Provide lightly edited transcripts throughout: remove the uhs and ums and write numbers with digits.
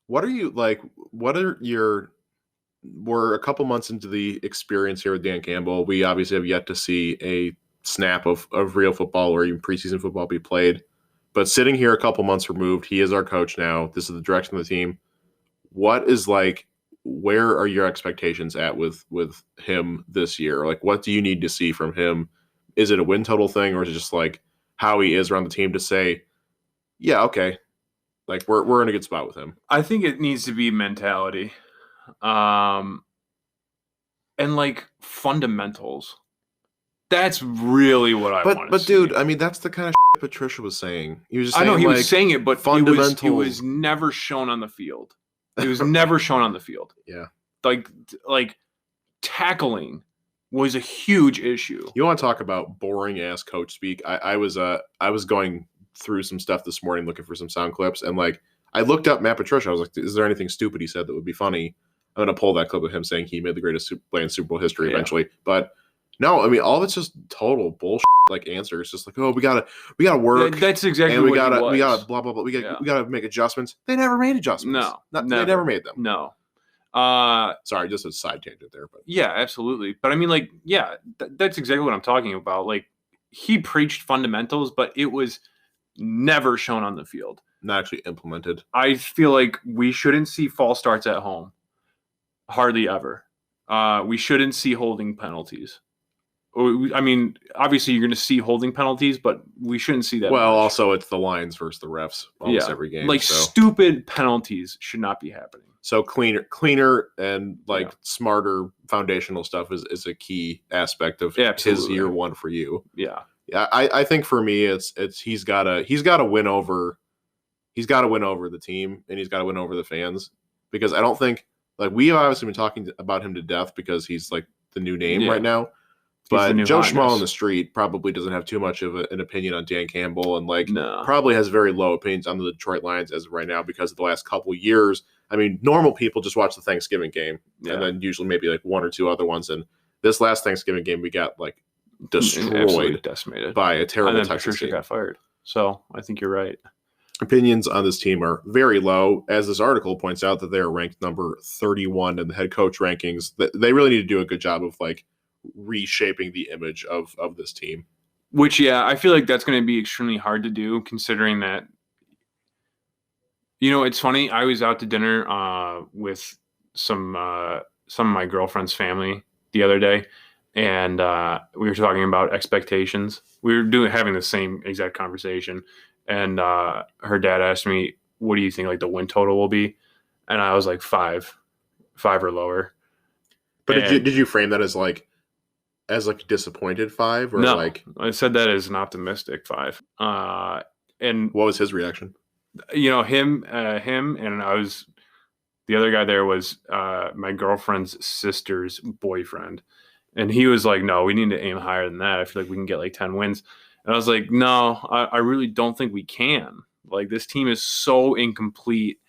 What are you like? What are your We're a couple months into the experience here with Dan Campbell. We obviously have yet to see a snap of real football or even preseason football be played. But sitting here a couple months removed, he is our coach now. This is the direction of the team. What is like? Where are your expectations at with him this year? Like, what do you need to see from him? Is it a win total thing, or is it just like how he is around the team to say, yeah, okay, like we're in a good spot with him? I think it needs to be mentality, and like fundamentals. That's really what I want to see. But dude, I mean, that's the kind of shit Patricia was saying. He was just saying, I know he like, was saying it, but fundamentals. it was never shown on the field. It was never shown on the field. Yeah. Like tackling was a huge issue. You want to talk about boring ass coach speak? I was going through some stuff this morning looking for some sound clips, and like I looked up Matt Patricia. I was like, is there anything stupid he said that would be funny? I'm gonna pull that clip of him saying he made the greatest play in Super Bowl history eventually. But no, I mean all of it's just total bullshit. Like answers, just like, oh, we gotta work. That's exactly and we what gotta he was. we gotta blah blah blah. We gotta make adjustments. They never made adjustments. No, they never made them. No. Sorry, just a side tangent there, but yeah, absolutely. But I mean, like, yeah, that's exactly what I'm talking about. Like, he preached fundamentals, but it was never shown on the field. Not actually implemented. I feel like we shouldn't see false starts at home. Hardly ever. We shouldn't see holding penalties. I mean, obviously you're going to see holding penalties, but we shouldn't see that. Well, much. Also it's the Lions versus the refs almost every game. Like stupid penalties should not be happening. So cleaner and like smarter foundational stuff is a key aspect of his year one for you. Yeah. Yeah. I think for me it's he's gotta win over the team, and he's gotta win over the fans, because I don't think, like, we have obviously been talking about him to death because he's like the new name right now. But Joe Schmo on the street probably doesn't have too much of an opinion on Dan Campbell, and probably has very low opinions on the Detroit Lions as of right now because of the last couple of years. I mean, normal people just watch the Thanksgiving game and then usually maybe like one or two other ones. And this last Thanksgiving game, we got like destroyed, decimated by a terrible Texas team. Patricia got fired. So I think you're right. Opinions on this team are very low, as this article points out that they are ranked number 31 in the head coach rankings. They really need to do a good job of like reshaping the image of this team. Which, I feel like that's going to be extremely hard to do, considering that, it's funny. I was out to dinner with some of my girlfriend's family the other day, and we were talking about expectations. We were having the same exact conversation, and her dad asked me, "What do you think like the win total will be?" And I was like 5 or lower. But did you frame that as like disappointed 5, or no, like I said that as an optimistic 5. And what was his reaction? Him, and I was, the other guy there was my girlfriend's sister's boyfriend, and he was like, "No, we need to aim higher than that. I feel like we can get like 10 wins." And I was like, "No, I really don't think we can. Like, this team is so incomplete,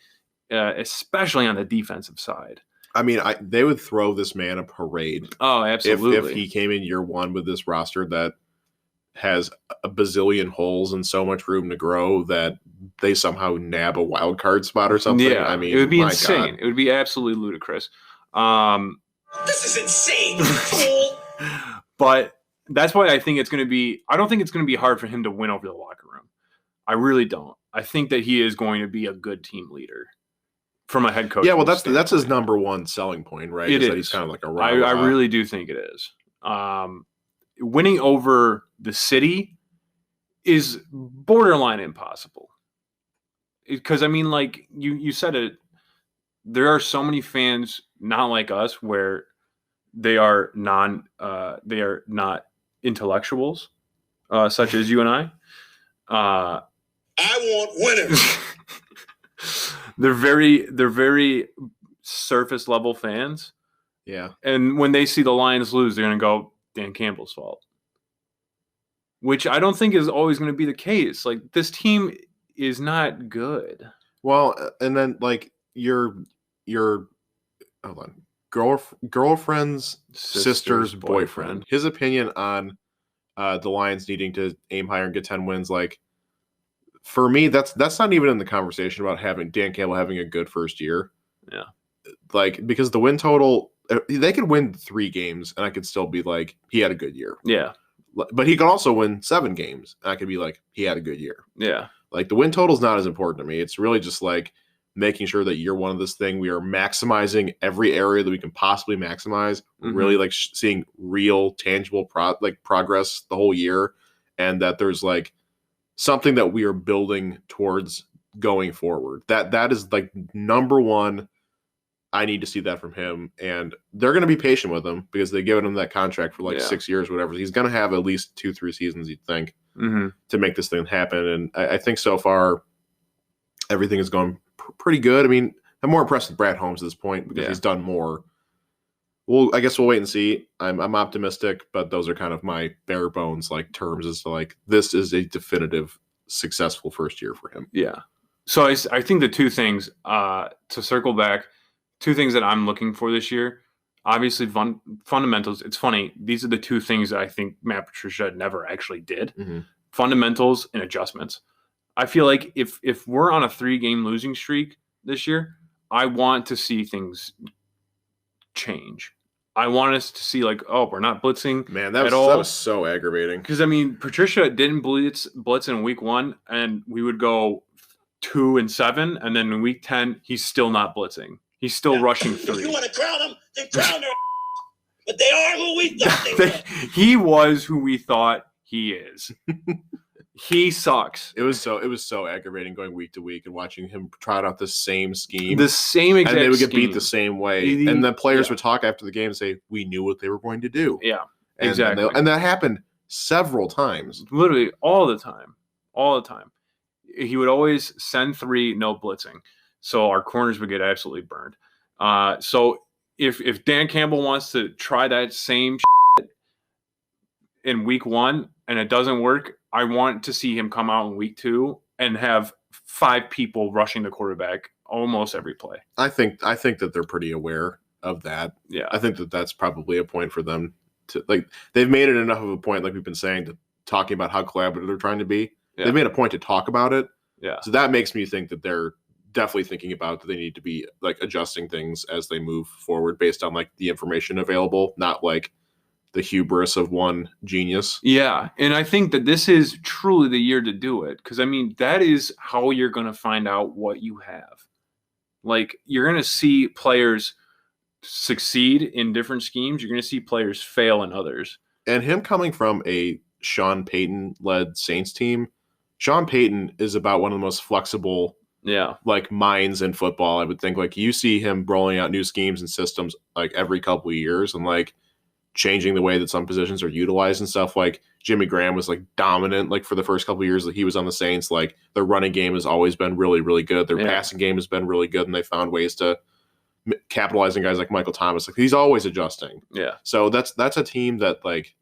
especially on the defensive side." I mean, they would throw this man a parade. Oh, absolutely. If he came in year one with this roster that has a bazillion holes and so much room to grow that they somehow nab a wild card spot or something. Yeah, I mean, it would be insane. God. It would be absolutely ludicrous. This is insane, you fool. But that's why I think it's going to be. I don't think it's going to be hard for him to win over the locker room. I really don't. I think that he is going to be a good team leader. From a head coach. Yeah, well, that's his number one selling point, right? It is. That he's kind of like a I really do think it is. Winning over the city is borderline impossible. Because, I mean, like, you said it, there are so many fans not like us where they are not intellectuals, such as you and I. I want winners. They're very surface level fans. Yeah. And when they see the Lions lose, they're going to go, Dan Campbell's fault. Which I don't think is always going to be the case. Like, this team is not good. Well, and then like your hold on. Girlfriend's sister's boyfriend. His opinion on the Lions needing to aim higher and get 10 wins, like, for me, that's not even in the conversation about having Dan Campbell having a good first year. Yeah. Like, because the win total, they could win 3 games and I could still be like, he had a good year. Yeah. But he could also win 7 games and I could be like, he had a good year. Yeah. Like, the win total is not as important to me. It's really just like making sure that year one of this thing, we are maximizing every area that we can possibly maximize. Really like seeing real, tangible progress the whole year, and that there's like something that we are building towards going forward. That is like number one. I need to see that from him, and they're going to be patient with him because they've given him that contract for like 6 years, whatever. He's going to have at least 2-3 seasons, you'd think, to make this thing happen. And I think so far everything is going pretty good. I mean, I'm more impressed with Brad Holmes at this point because he's done more. Well, I guess we'll wait and see. I'm optimistic, but those are kind of my bare bones like terms as to like this is a definitive successful first year for him. Yeah. So I think the 2 things to circle back, 2 things that I'm looking for this year. Obviously, fundamentals. It's funny. These are the 2 things that I think Matt Patricia never actually did. Fundamentals and adjustments. I feel like if we're on a 3-game losing streak this year, I want to see things change. I want us to see like, oh, we're not blitzing. Man, that was so aggravating. Because I mean, Patricia didn't blitz in week 1, and we would go 2-7, and then in week 10, he's still not blitzing. He's still rushing 3. If you want to crown them, then crown them. But they are who we thought they were. He was who we thought he is. He sucks. It was so aggravating going week to week and watching him trot out the same scheme. The same exact scheme. And they would get beat the same way. And the players would talk after the game and say, we knew what they were going to do. Yeah, and exactly. And that happened several times. Literally all the time. All the time. He would always send 3, no blitzing. So our corners would get absolutely burned. So if Dan Campbell wants to try that same shit in week 1 and it doesn't work, I want to see him come out in week 2 and have 5 people rushing the quarterback almost every play. I think that they're pretty aware of that. Yeah. I think that that's probably a point for them to like. They've made it enough of a point, like we've been saying, to talking about how collaborative they're trying to be. Yeah. They've made a point to talk about it. Yeah. So that makes me think that they're definitely thinking about that they need to be like adjusting things as they move forward based on like the information available, not like the hubris of one genius. Yeah. And I think that this is truly the year to do it. Because, I mean, that is how you're going to find out what you have. Like, you're going to see players succeed in different schemes. You're going to see players fail in others. And him coming from a Sean Payton-led Saints team, Sean Payton is about one of the most flexible like minds in football. I would think like you see him rolling out new schemes and systems like every couple of years and like changing the way that some positions are utilized and stuff. Like Jimmy Graham was like dominant like for the first couple of years that he was on the Saints. Like their running game has always been really, really good. Their passing game has been really good, and they found ways to capitalize on guys like Michael Thomas. Like he's always adjusting. Yeah. So that's a team that like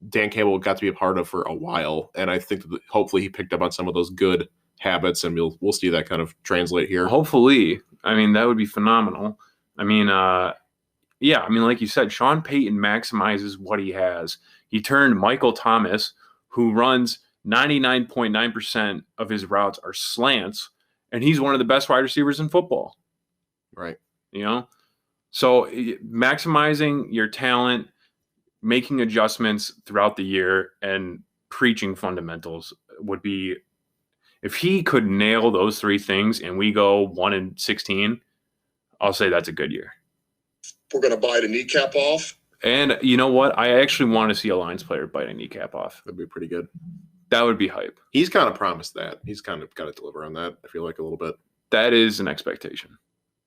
Dan Campbell got to be a part of for a while, and I think that hopefully he picked up on some of those good habits, and we'll see that kind of translate here. Hopefully. I mean, that would be phenomenal. I mean, yeah, I mean, like you said, Sean Payton maximizes what he has. He turned Michael Thomas, who runs 99.9% of his routes are slants, and he's one of the best wide receivers in football. Right. You know? So maximizing your talent, making adjustments throughout the year, and preaching fundamentals would be, if he could nail those 3 things and we go 1-16, I'll say that's a good year. We're going to bite a kneecap off. And you know what? I actually want to see a Lions player bite a kneecap off. That'd be pretty good. That would be hype. He's kind of promised that. He's kind of got to deliver on that, I feel like, a little bit. That is an expectation.